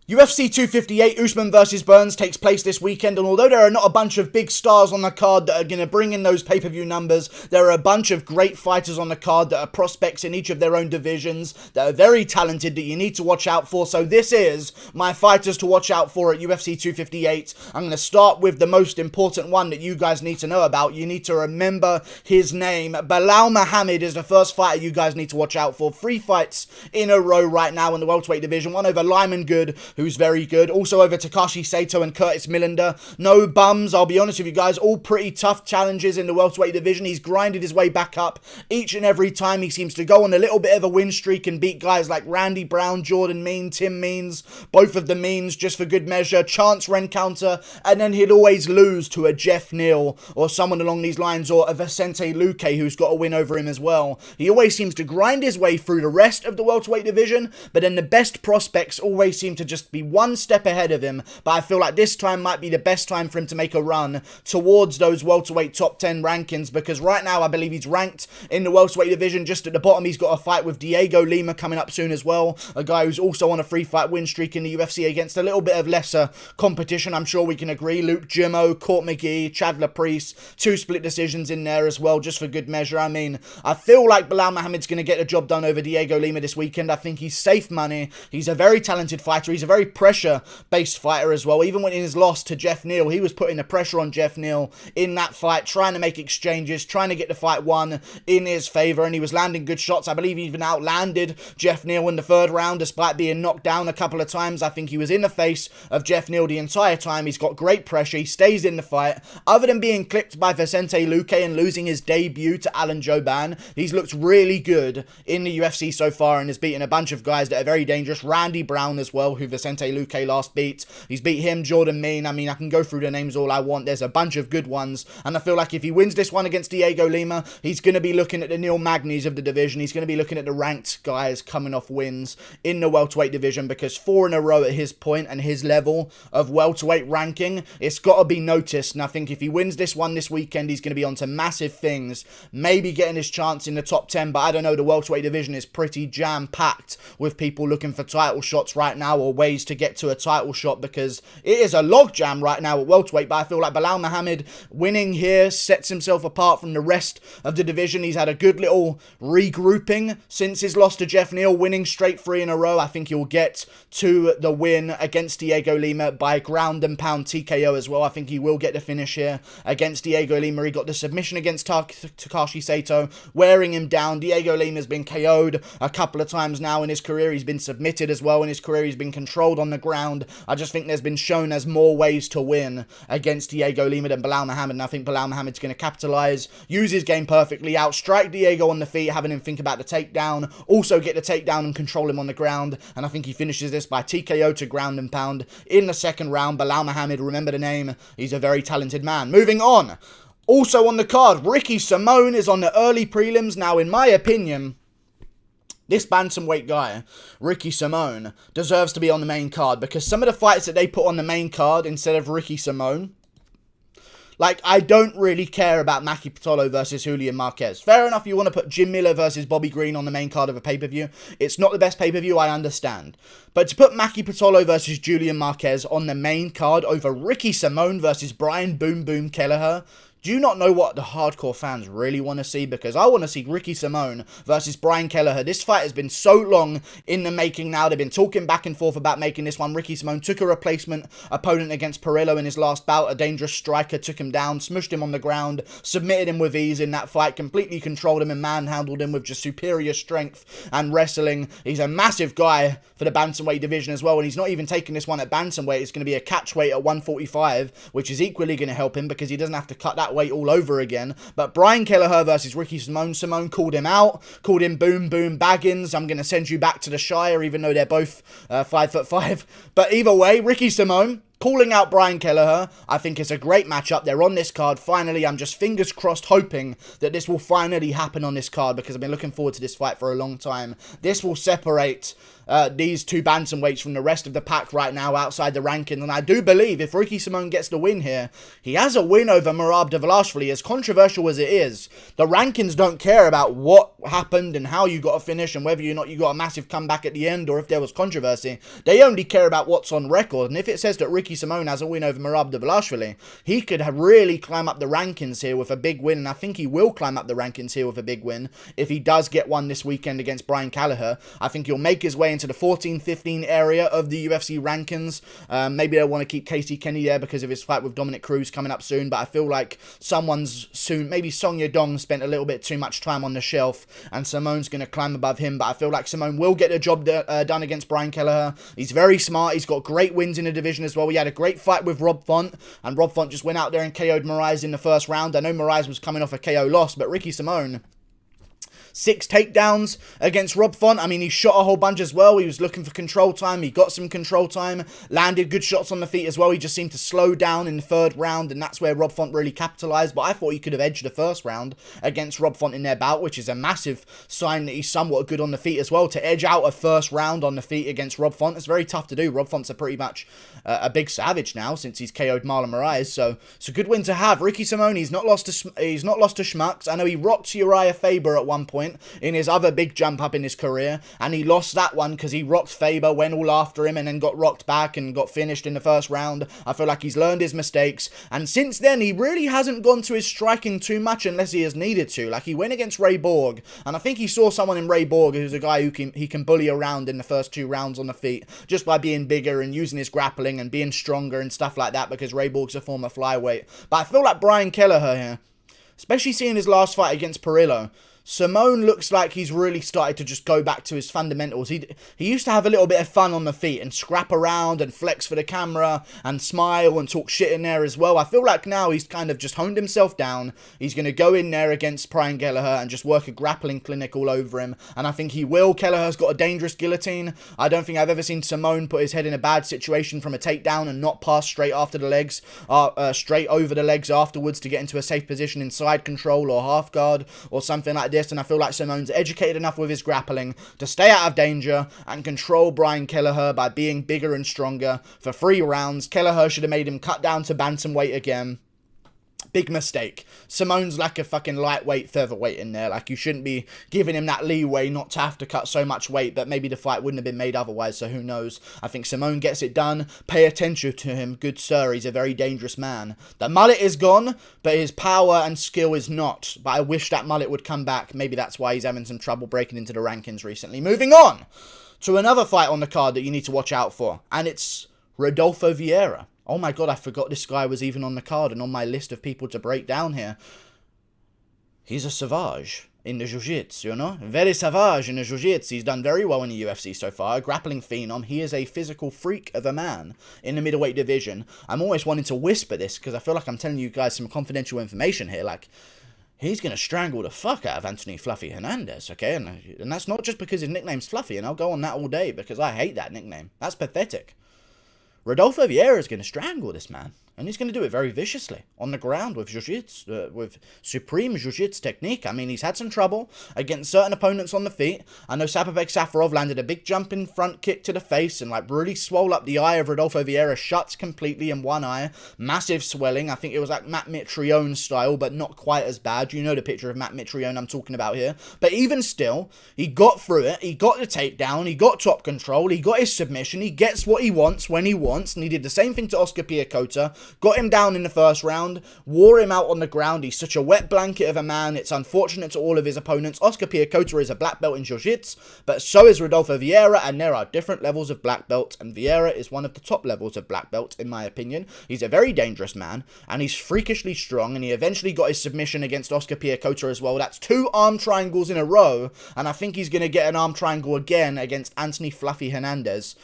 UFC 258, Usman versus Burns takes place this weekend, and although there are not a bunch of big stars on the card that are going to bring in those pay-per-view numbers, there are a bunch of great fighters on the card that are prospects in each of their own divisions, that are very talented, that you need to watch out for. So this is my fighters to watch out for at UFC 258. I'm going to start with the most important one that you guys need to know about. You need to remember his name. Belal Muhammad is the first fighter you guys need to watch out for. 3 fights in a row right now in the welterweight division. One over Lyman Good, who's very good. Also over Takashi Sato and Curtis Millender. No bums, I'll be honest with you guys. All pretty tough challenges in the welterweight division. He's grinded his way back up each and every time. He seems to go on a little bit of a win streak and beat guys like Randy Brown, Jordan Mean, Tim Means, both of the Means just for good measure, Chance Rencounter, and then he'd always lose to a Jeff Neal or someone along these lines, or a Vicente Luque who's got a win over him as well. He always seems to grind his way through the rest of the welterweight division, but then the best prospects always seem to just be one step ahead of him. But I feel like this time might be the best time for him to make a run towards those welterweight top 10 rankings, because right now I believe he's ranked in the welterweight division just at the bottom. He's got a fight with Diego Lima coming up soon as well, a guy who's also on a 3-fight win streak in the UFC against a little bit of lesser competition. I'm sure we can agree. Luke Jimmo, Court McGee, Chad LaPriest, 2 split decisions in there as well, just for good measure. I mean, I feel like Belal Muhammad's going to get the job done over Diego Lima this weekend. I think he's safe money. He's a very talented fighter. He's a very pressure-based fighter as well. Even when in his loss to Jeff Neal, he was putting the pressure on Jeff Neal in that fight, trying to make exchanges, trying to get the fight won in his favor, and he was landing good shots. I believe he even outlanded Jeff Neal in the 3rd round, despite being knocked down a couple of times. I think he was in the face of Jeff Neal the entire time. He's got great pressure. He stays in the fight. Other than being clipped by Vicente Luque and losing his debut to Alan Jouban, he's looked really good in the UFC so far and has beaten a bunch of guys that are very dangerous. Randy Brown as well, who Vicente Luque last beat. He's beat him, Jordan Mean. I mean, I can go through the names all I want. There's a bunch of good ones, and I feel like if he wins this one against Diego Lima, he's going to be looking at the Neil Magnies of the division. He's going to be looking at the ranked guys coming off wins in the welterweight division, because 4 in a row at his point and his level of welterweight ranking, it's got to be noticed. And I think if he wins this one this weekend, he's going to be onto massive things, maybe getting his chance in the top 10, but I don't know. The welterweight division is pretty jam-packed with people looking for title shots right now, or ways to get to a title shot, because it is a logjam right now at welterweight. But I feel like Belal Muhammad winning here sets himself apart from the rest of the division. He's had a good little regrouping since his loss to Jeff Neal, winning straight 3 in a row. I think he'll get to the win against Diego Lima by ground and pound TKO as well. I think he will get the finish here against Diego Lima. He got the submission against Takashi Sato, wearing him down. Diego Lima's been KO'd a couple of times now in his career. He's been submitted as well in his career. He's been controlled on the ground. I just think there's been shown as more ways to win against Diego Lima than Belal Muhammad, and I think Belal Muhammad's going to capitalize, use his game perfectly, outstrike Diego on the feet, having him think about the takedown, also get the takedown and control him on the ground, and I think he finishes this by TKO to ground and pound in the 2nd round. Belal Muhammad, remember the name, he's a very talented man. Moving on. Also on the card, Ricky Simone is on the early prelims. Now, in my opinion, this bantamweight guy, Ricky Simone, deserves to be on the main card, because some of the fights that they put on the main card instead of Ricky Simone, like, I don't really care about Maki Pitolo versus Julian Marquez. Fair enough, you want to put Jim Miller versus Bobby Green on the main card of a pay-per-view. It's not the best pay-per-view, I understand. But to put Maki Pitolo versus Julian Marquez on the main card over Ricky Simone versus Brian Boom Boom Kelleher, do you not know what the hardcore fans really want to see? Because I want to see Ricky Simone versus Brian Kelleher. This fight has been so long in the making now. They've been talking back and forth about making this one. Ricky Simone took a replacement opponent against Perillo in his last bout. A dangerous striker, took him down, smushed him on the ground, submitted him with ease in that fight, completely controlled him and manhandled him with just superior strength and wrestling. He's a massive guy for the bantamweight division as well, and he's not even taking this one at bantamweight. It's going to be a catchweight at 145, which is equally going to help him because he doesn't have to cut that weight all over again. But Brian Kelleher versus Ricky Simone. Simone called him out, called him Boom Boom Baggins. I'm going to send you back to the Shire, even though they're both 5'5". But either way, Ricky Simone calling out Brian Kelleher. I think it's a great matchup. They're on this card. Finally, I'm just fingers crossed hoping that this will finally happen on this card, because I've been looking forward to this fight for a long time. This will separate these two bantamweights from the rest of the pack right now outside the ranking. And I do believe if Ricky Simón gets the win here, he has a win over Merab Dvalishvili. As controversial as it is, the rankings don't care about what happened and how you got to finish and whether or not you got a massive comeback at the end or if there was controversy. They only care about what's on record. And if it says that Ricky Simón has a win over Merab Dvalishvili, he could really climb up the rankings here with a big win. And I think he will climb up the rankings here with a big win if he does get one this weekend against Brian Kelleher. I think he'll make his way into the 14-15 area of the UFC rankings. Maybe they'll want to keep Casey Kenny there because of his fight with Dominic Cruz coming up soon, but I feel like someone's soon, maybe Song Yadong spent a little bit too much time on the shelf and Simon's going to climb above him, but I feel like Simón will get the job done against Brian Kelleher. He's very smart, he's got great wins in the division as well. He had a great fight with Rob Font, and Rob Font just went out there and KO'd Moraes in the first round. I know Moraes was coming off a KO loss, but Ricky Simón, 6 takedowns against Rob Font. I mean, he shot a whole bunch as well. He was looking for control time. He got some control time. Landed good shots on the feet as well. He just seemed to slow down in the third round, and that's where Rob Font really capitalized. But I thought he could have edged the first round against Rob Font in their bout, which is a massive sign that he's somewhat good on the feet as well. To edge out a first round on the feet against Rob Font, it's very tough to do. Rob Font's pretty much a big savage now since he's KO'd Marlon Moraes. So it's a good win to have. Ricky Simón, he's not lost to Schmucks. I know he rocked Uriah Faber at one point in his other big jump up in his career, and he lost that one because he rocked Faber, went all after him, and then got rocked back and got finished in the first round. I feel like he's learned his mistakes, and since then, he really hasn't gone to his striking too much unless he has needed to. Like, he went against Ray Borg, and I think he saw someone in Ray Borg who's a guy who he can bully around in the first 2 rounds on the feet, just by being bigger and using his grappling and being stronger and stuff like that, because Ray Borg's a former flyweight. But I feel like Brian Kelleher here, especially seeing his last fight against Perillo, Simón looks like he's really started to just go back to his fundamentals. He used to have a little bit of fun on the feet and scrap around and flex for the camera and smile and talk shit in there as well. I feel like now he's kind of just honed himself down. He's going to go in there against Brian Kelleher and just work a grappling clinic all over him. And I think he will. Kelleher's got a dangerous guillotine. I don't think I've ever seen Simón put his head in a bad situation from a takedown and not pass straight after the legs, straight over the legs afterwards to get into a safe position in side control or half guard or something like this. And I feel like Simón's educated enough with his grappling to stay out of danger and control Brian Kelleher by being bigger and stronger. For 3 rounds, Kelleher should have made him cut down to bantamweight again. Big mistake. Simón's like a fucking lightweight featherweight in there. Like, you shouldn't be giving him that leeway not to have to cut so much weight, but maybe the fight wouldn't have been made otherwise, so who knows. I think Simón gets it done. Pay attention to him. Good sir, he's a very dangerous man. The mullet is gone, but his power and skill is not. But I wish that mullet would come back. Maybe that's why he's having some trouble breaking into the rankings recently. Moving on to another fight on the card that you need to watch out for, and it's Rodolfo Vieira. Oh my god, I forgot this guy was even on the card and on my list of people to break down here. He's a savage in the jiu-jitsu, you know? Very savage in the jiu-jitsu. He's done very well in the UFC so far. A grappling phenom. He is a physical freak of a man in the middleweight division. I'm always wanting to whisper this because I feel like I'm telling you guys some confidential information here. Like, he's going to strangle the fuck out of Anthony Fluffy Hernandez, okay? And that's not just because his nickname's Fluffy, and I'll go on that all day because I hate that nickname. That's pathetic. Rodolfo Vieira is going to strangle this man, and he's going to do it very viciously on the ground with jiu-jitsu, with supreme jiu-jitsu technique. I mean, he's had some trouble against certain opponents on the feet. I know Sapabek Safarov landed a big jumping front kick to the face and like really swole up the eye of Rodolfo Vieira, shuts completely in one eye, massive swelling. I think it was like Matt Mitrione style, but not quite as bad. You know the picture of Matt Mitrione I'm talking about here. But even still, he got through it. He got the takedown. He got top control. He got his submission. He gets what he wants when he wants. And he did the same thing to Oscar Piacota. Got him down in the first round. Wore him out on the ground. He's such a wet blanket of a man. It's unfortunate to all of his opponents. Oscar Piacota is a black belt in jiu-jitsu, but so is Rodolfo Vieira, and there are different levels of black belt, and Vieira is one of the top levels of black belt, in my opinion. He's a very dangerous man, and he's freakishly strong, and he eventually got his submission against Oscar Piacota as well. That's 2 arm triangles in a row, and I think he's going to get an arm triangle again against Anthony Fluffy Hernandez.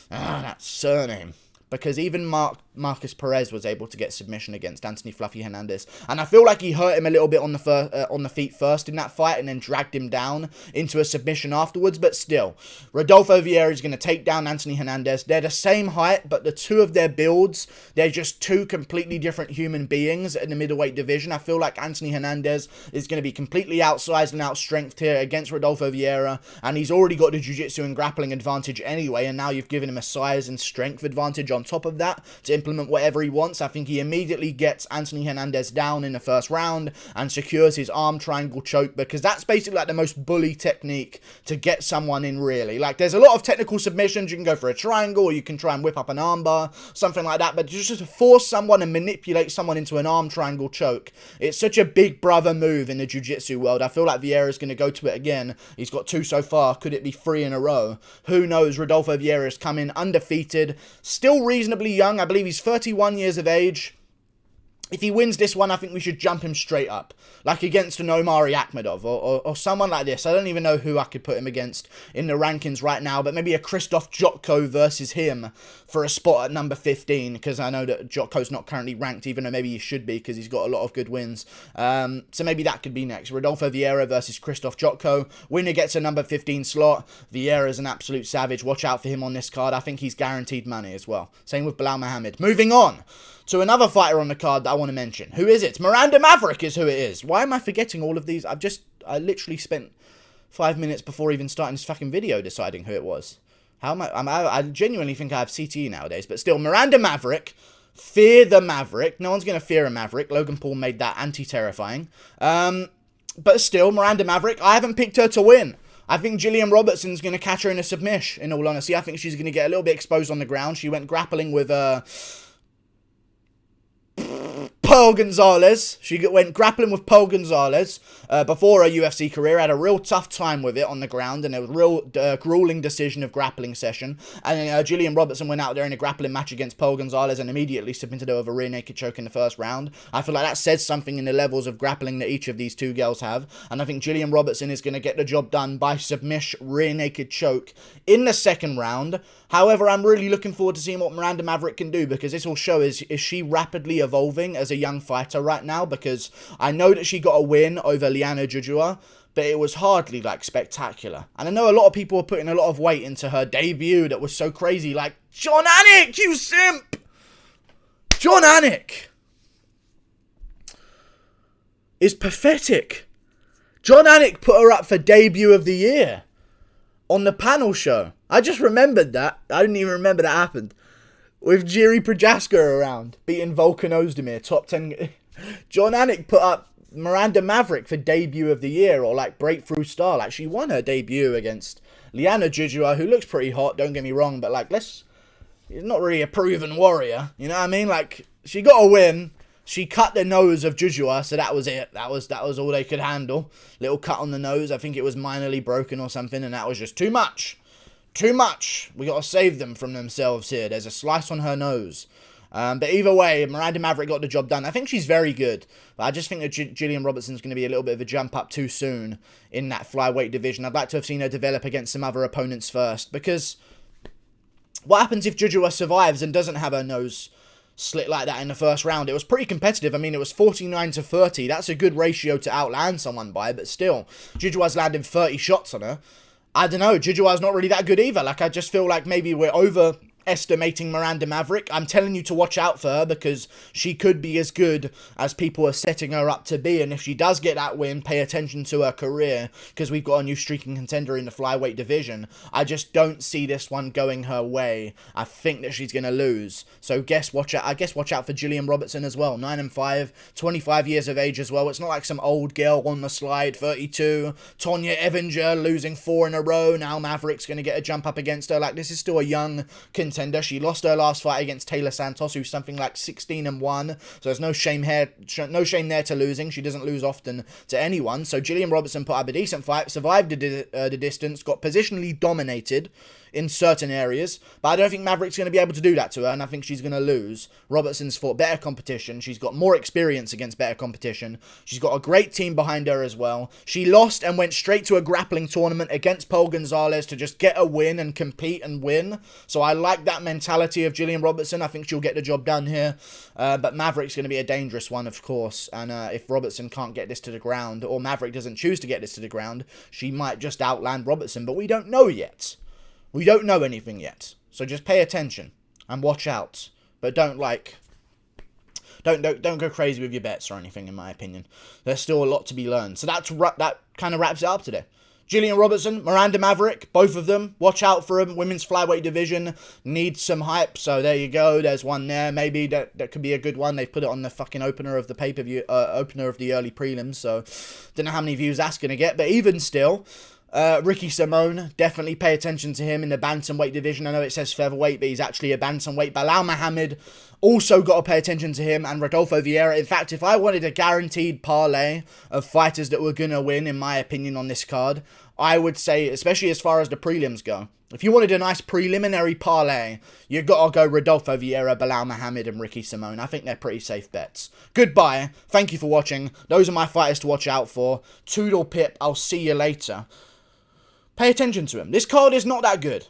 That surname. because even Marcus Perez was able to get submission against Anthony Fluffy Hernandez, and I feel like he hurt him a little bit on the feet first in that fight, and then dragged him down into a submission afterwards. But still, Rodolfo Vieira is going to take down Anthony Hernandez. They're the same height, but the two of their builds, they're just two completely different human beings in the middleweight division. I feel like Anthony Hernandez is going to be completely outsized and outstrengthed here against Rodolfo Vieira, and he's already got the jiu-jitsu and grappling advantage anyway, and now you've given him a size and strength advantage on top of that to implement whatever he wants. I think he immediately gets Anthony Hernandez down in the first round and secures his arm triangle choke, because that's basically like the most bully technique to get someone in, really. Like, there's a lot of technical submissions. You can go for a triangle, or you can try and whip up an armbar, something like that, but just to force someone and manipulate someone into an arm triangle choke, it's such a big brother move in the jiu-jitsu world. I feel like Vieira's going to go to it again. He's got 2 so far. Could it be 3 in a row? Who knows? Rodolfo Vieira's come in undefeated, still reasonably young. I believe he's 31 years of age. If he wins this one, I think we should jump him straight up. Like against an Omari Akhmedov or someone like this. I don't even know who I could put him against in the rankings right now. But maybe a Krzysztof Jotko versus him for a spot at number 15. Because I know that Jotko's not currently ranked, even though maybe he should be, because he's got a lot of good wins. So maybe that could be next. Rodolfo Vieira versus Krzysztof Jotko. Winner gets a number 15 slot. Vieira's an absolute savage. Watch out for him on this card. I think he's guaranteed money as well. Same with Belal Muhammad. Moving on to another fighter on the card that I want to mention. Who is it? Miranda Maverick is who it is. Why am I forgetting all of these? I literally spent 5 minutes before even starting this fucking video deciding who it was. How am I genuinely think I have CTE nowadays. But still, Miranda Maverick. Fear the Maverick. No one's going to fear a Maverick. Logan Paul made that anti-terrifying. But still, Miranda Maverick, I haven't picked her to win. I think Gillian Robertson's going to catch her in a submission, in all honesty. I think she's going to get a little bit exposed on the ground. She went grappling with Pearl Gonzalez. She went grappling with Pearl Gonzalez before her UFC career. Had a real tough time with it on the ground, and it was a real grueling decision of grappling session. And then Gillian Robertson went out there in a grappling match against Pearl Gonzalez and immediately submitted her with a rear naked choke in the first round. I feel like that says something in the levels of grappling that each of these two girls have. And I think Gillian Robertson is going to get the job done by submission rear naked choke in the second round. However, I'm really looking forward to seeing what Miranda Maverick can do, because this will show is she rapidly evolving as a young fighter right now, because I know that she got a win over Liana Jujua, but it was hardly like spectacular. And I know a lot of people are putting a lot of weight into her debut that was so crazy, like, Jon Anik, you simp! Jon Anik is pathetic. Jon Anik put her up for debut of the year on the panel show. I just remembered that. I didn't even remember that happened. With Jiri Prochaska around, beating Volkan Ozdemir, top 10. Jon Anik put up Miranda Maverick for debut of the year, or like breakthrough star. Like, she won her debut against Liana Jujua, who looks pretty hot, don't get me wrong, but like, she's not really a proven warrior. You know what I mean? Like, she got a win. She cut the nose of Jujua, so that was it. That was all they could handle. Little cut on the nose. I think it was minorly broken or something, and that was just too much. Too much. We got to save them from themselves here. There's a slice on her nose. But either way, Miranda Maverick got the job done. I think she's very good. But I just think that Gillian Robertson's going to be a little bit of a jump up too soon in that flyweight division. I'd like to have seen her develop against some other opponents first. Because what happens if Jujua survives and doesn't have her nose slit like that in the first round? It was pretty competitive. I mean, it was 49-30. That's a good ratio to outland someone by. But still, Jujua's landing 30 shots on her. I don't know, Jujua's not really that good either. Like, I just feel like maybe we're overestimating Miranda Maverick. I'm telling you to watch out for her, because she could be as good as people are setting her up to be. And if she does get that win, pay attention to her career, because we've got a new streaking contender in the flyweight division. I just don't see this one going her way. I think that she's going to lose. So watch out for Gillian Robertson as well. 9-5, 25 years of age as well. It's not like some old girl on the slide, 32. Tonya Evinger losing 4 in a row. Now Maverick's going to get a jump up against her. Like, this is still a young contender. She lost her last fight against Taylor Santos, who's something like 16-1. So there's no shame there to losing. She doesn't lose often to anyone. So Gillian Robertson put up a decent fight, survived the distance, got positionally dominated in certain areas, but I don't think Maverick's going to be able to do that to her, and I think she's going to lose. Robertson's fought better competition. She's got more experience against better competition. She's got a great team behind her as well. She lost and went straight to a grappling tournament against Pearl Gonzalez to just get a win and compete and win. So I like like that mentality of Gillian Robertson. I think she'll get the job done here. But Maverick's going to be a dangerous one, of course. And if Robertson can't get this to the ground, or Maverick doesn't choose to get this to the ground, she might just outland Robertson. But we don't know yet. We don't know anything yet. So just pay attention and watch out. But don't go crazy with your bets or anything, in my opinion. There's still a lot to be learned. So that kind of wraps it up today. Gillian Robertson, Miranda Maverick, both of them. Watch out for them. Women's flyweight division needs some hype. So there you go. There's one there. Maybe that could be a good one. They've put it on the fucking opener of the pay-per-view, opener of the early prelims. So don't know how many views that's going to get. But even still, Ricky Simone, definitely pay attention to him in the bantamweight division. I know it says featherweight, but he's actually a bantamweight. Belal Muhammad, also got to pay attention to him, and Rodolfo Vieira. In fact, if I wanted a guaranteed parlay of fighters that were going to win, in my opinion, on this card, I would say, especially as far as the prelims go, if you wanted a nice preliminary parlay, you've got to go Rodolfo Vieira, Belal Muhammad, and Ricky Simone. I think they're pretty safe bets. Goodbye. Thank you for watching. Those are my fighters to watch out for. Toodle pip. I'll see you later. Pay attention to him. This card is not that good.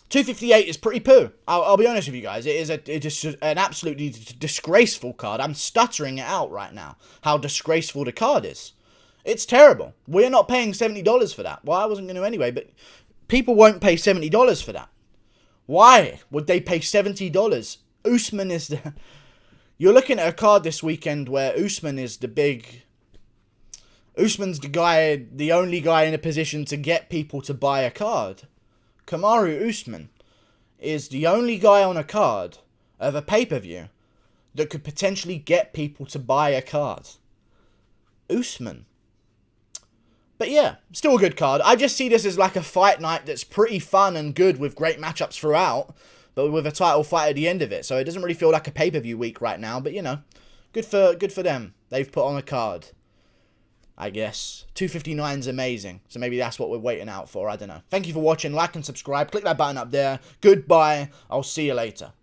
258 is pretty poo. I'll be honest with you guys. It is an absolutely disgraceful card. I'm stuttering it out right now. How disgraceful the card is. It's terrible. We're not paying $70 for that. Well, I wasn't going to anyway, but people won't pay $70 for that. Why would they pay $70? Usman is the... You're looking at a card this weekend where Usman is the big... Usman's the only guy in a position to get people to buy a card. Kamaru Usman is the only guy on a card of a pay-per-view that could potentially get people to buy a card. Usman. But yeah, still a good card. I just see this as like a fight night that's pretty fun and good with great matchups throughout, but with a title fight at the end of it. So it doesn't really feel like a pay-per-view week right now, but you know, good for them. They've put on a card. I guess. 259 is amazing. So maybe that's what we're waiting out for. I don't know. Thank you for watching. Like and subscribe. Click that button up there. Goodbye. I'll see you later.